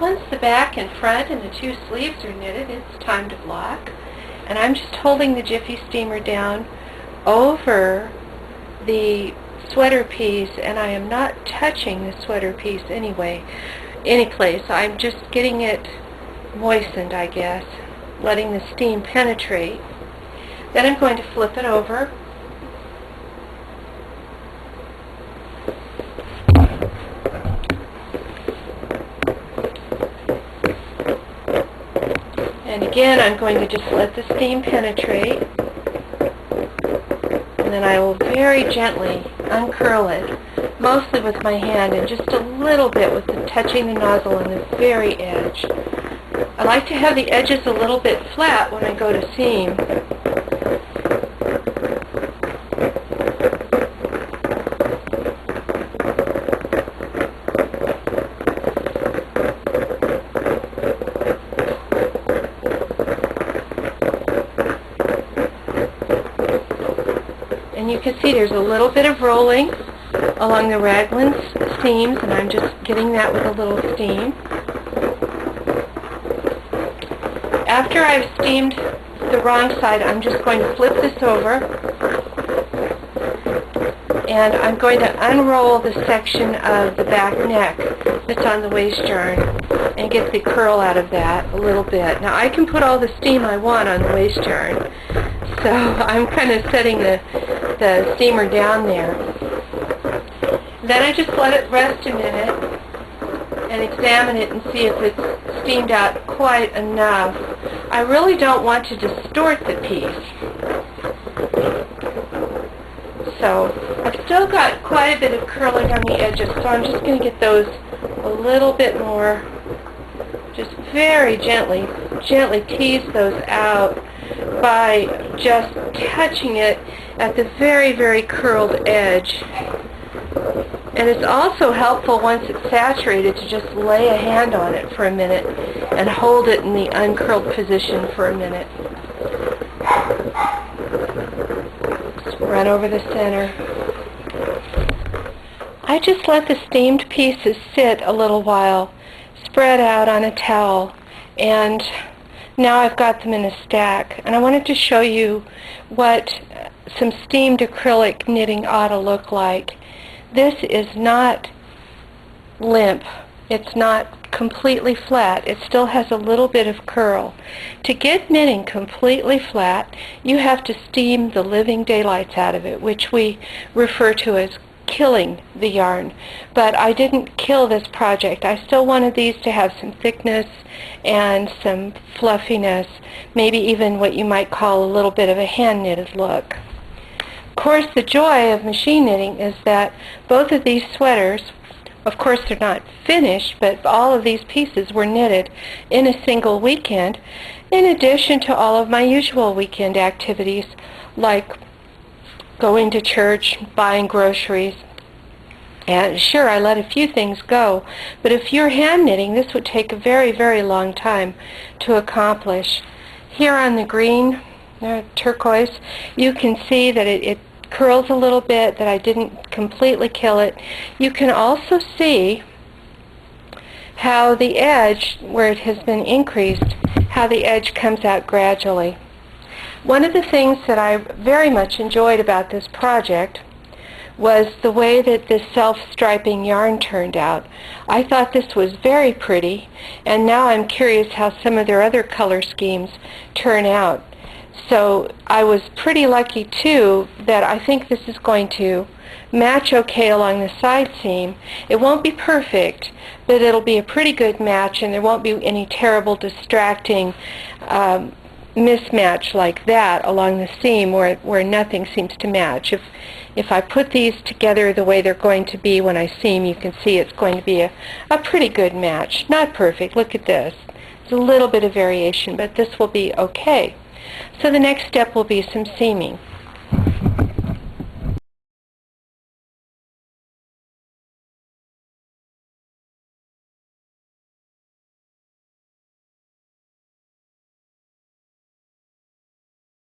Once the back and front and the two sleeves are knitted, it's time to block. And I'm just holding the Jiffy Steamer down over the sweater piece, and I am not touching the sweater piece any place. I'm just getting it moistened, I guess, letting the steam penetrate. Then I'm going to flip it over. And again, I'm going to just let the steam penetrate. And then I will very gently uncurl it, mostly with my hand and just a little bit with touching the nozzle on the very edge. I like to have the edges a little bit flat when I go to seam. And you can see there's a little bit of rolling along the raglan seams, and I'm just getting that with a little steam. After I've steamed the wrong side, I'm just going to flip this over, and I'm going to unroll the section of the back neck that's on the waist yarn and get the curl out of that a little bit. Now I can put all the steam I want on the waist yarn, so I'm kind of setting the steamer down there. Then I just let it rest a minute and examine it and see if it's steamed out quite enough. I really don't want to distort the piece. So I've still got quite a bit of curling on the edges, so I'm just going to get those a little bit more, just very gently tease those out by just touching it at the very, very curled edge. And it's also helpful once it's saturated to just lay a hand on it for a minute and hold it in the uncurled position for a minute. Just run over the center. I just let the steamed pieces sit a little while, spread out on a towel, and now I've got them in a stack. And I wanted to show you what some steamed acrylic knitting ought to look like. This is not limp. It's not completely flat. It still has a little bit of curl. To get knitting completely flat, you have to steam the living daylights out of it, which we refer to as killing the yarn. But I didn't kill this project. I still wanted these to have some thickness and some fluffiness, maybe even what you might call a little bit of a hand-knitted look. Of course, the joy of machine knitting is that both of these sweaters, of course they're not finished, but all of these pieces were knitted in a single weekend, in addition to all of my usual weekend activities like going to church, buying groceries. And sure, I let a few things go, but if you're hand knitting, this would take a very, very long time to accomplish. Here on the green, turquoise, you can see that it curls a little bit, that I didn't completely kill it. You can also see how the edge, where it has been increased, how the edge comes out gradually. One of the things that I very much enjoyed about this project was the way that this self-striping yarn turned out. I thought this was very pretty, and now I'm curious how some of their other color schemes turn out. So I was pretty lucky too that I think this is going to match okay along the side seam. It won't be perfect, but it'll be a pretty good match, and there won't be any terrible distracting mismatch like that along the seam where nothing seems to match. If I put these together the way they're going to be when I seam, you can see it's going to be a pretty good match. Not perfect. Look at this. There's a little bit of variation, but this will be okay. So the next step will be some seaming.